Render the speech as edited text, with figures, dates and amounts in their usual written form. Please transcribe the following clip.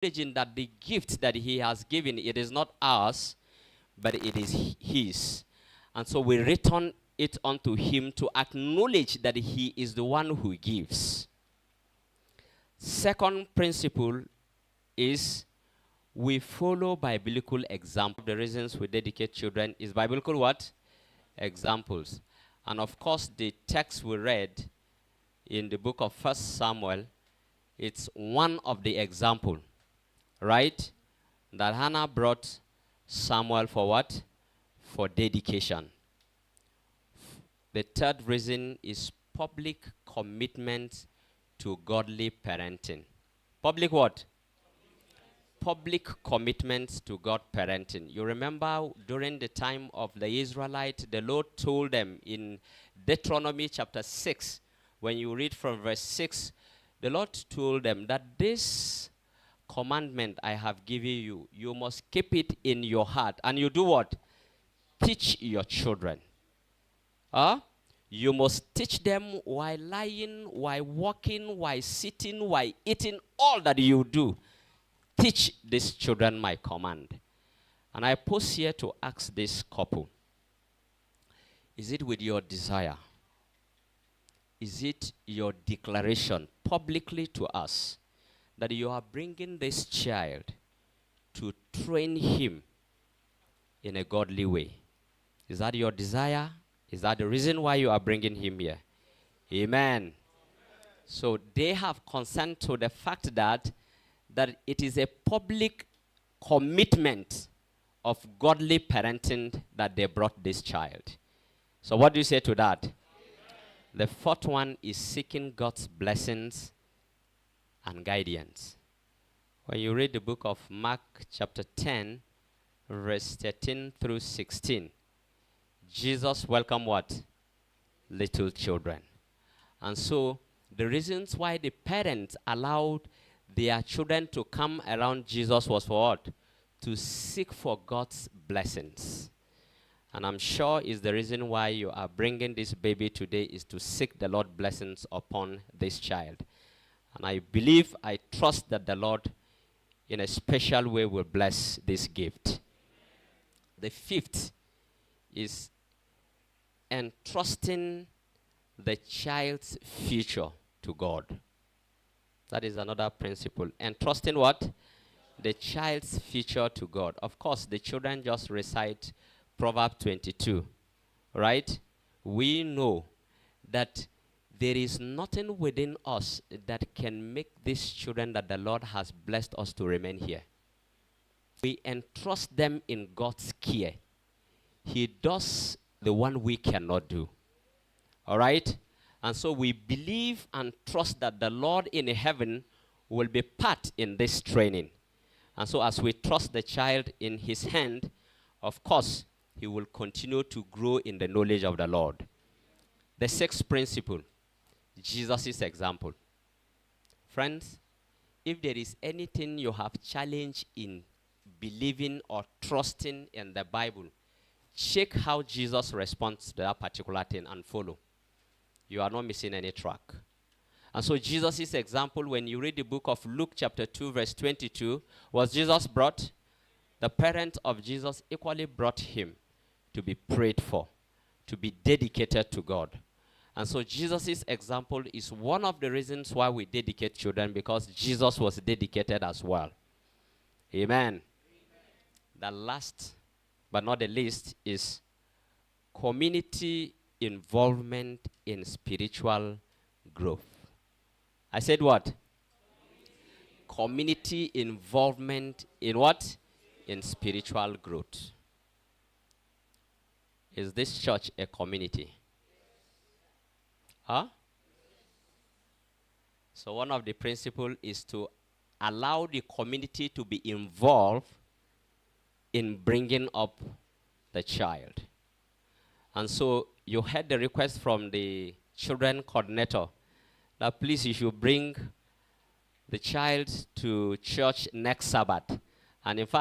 acknowledging that the gift that he has given, it is not ours, but it is his. And so we return it unto him to acknowledge that he is the one who gives. Second principle is we follow biblical example. The reasons we dedicate children is biblical what? Examples. And of course, the text we read in the book of 1 Samuel, it's one of the example, right? That Hannah brought Samuel for what? For dedication. The third reason is public commitment to godly parenting. Public what? Public commitment to God parenting. You remember during the time of the Israelites, the Lord told them in Deuteronomy chapter 6, when you read from verse 6, the Lord told them that this commandment I have given you, you must keep it in your heart. And you do what? Teach your children. You must teach them while lying, while walking, while sitting, while eating, all that you do. Teach these children my command. And I pause here to ask this couple, is it with your desire? Is it your declaration publicly to us that you are bringing this child to train him in a godly way? Is that your desire? Is that the reason why you are bringing him here? Amen. So they have consent to the fact that it is a public commitment of godly parenting that they brought this child. So what do you say to that? Amen. The fourth one is seeking God's blessings and guidance. When you read the book of Mark chapter 10, verse 13 through 16, Jesus welcomed what? Little children. And so the reasons why the parents allowed their children to come around Jesus was for what? To seek for God's blessings. And I'm sure is the reason why you are bringing this baby today is to seek the Lord's blessings upon this child. And I believe, I trust that the Lord in a special way will bless this gift. The fifth is entrusting the child's future to God. That is another principle. Entrusting what? The child's future to God. Of course, the children just recite Proverbs 22, right? We know that there is nothing within us that can make these children that the Lord has blessed us to remain here. We entrust them in God's care. He does the one we cannot do. All right? And so we believe and trust that the Lord in heaven will be part in this training. And so as we trust the child in his hand, of course, he will continue to grow in the knowledge of the Lord. The sixth principle, Jesus' example. Friends, if there is anything you have challenged in believing or trusting in the Bible, check how Jesus responds to that particular thing and follow. You are not missing any track. And so Jesus' example, when you read the book of Luke chapter 2, verse 22, was Jesus brought? The parents of Jesus equally brought him to be prayed for, to be dedicated to God. And so Jesus' example is one of the reasons why we dedicate children, because Jesus was dedicated as well. Amen. The last, but not the least, is community involvement in spiritual growth. I said what? Community involvement in what? In spiritual growth. Is this church a community? Huh? So one of the principles is to allow the community to be involved in bringing up the child. And so you had the request from the children coordinator that please you should bring the child to church next Sabbath. And in fact,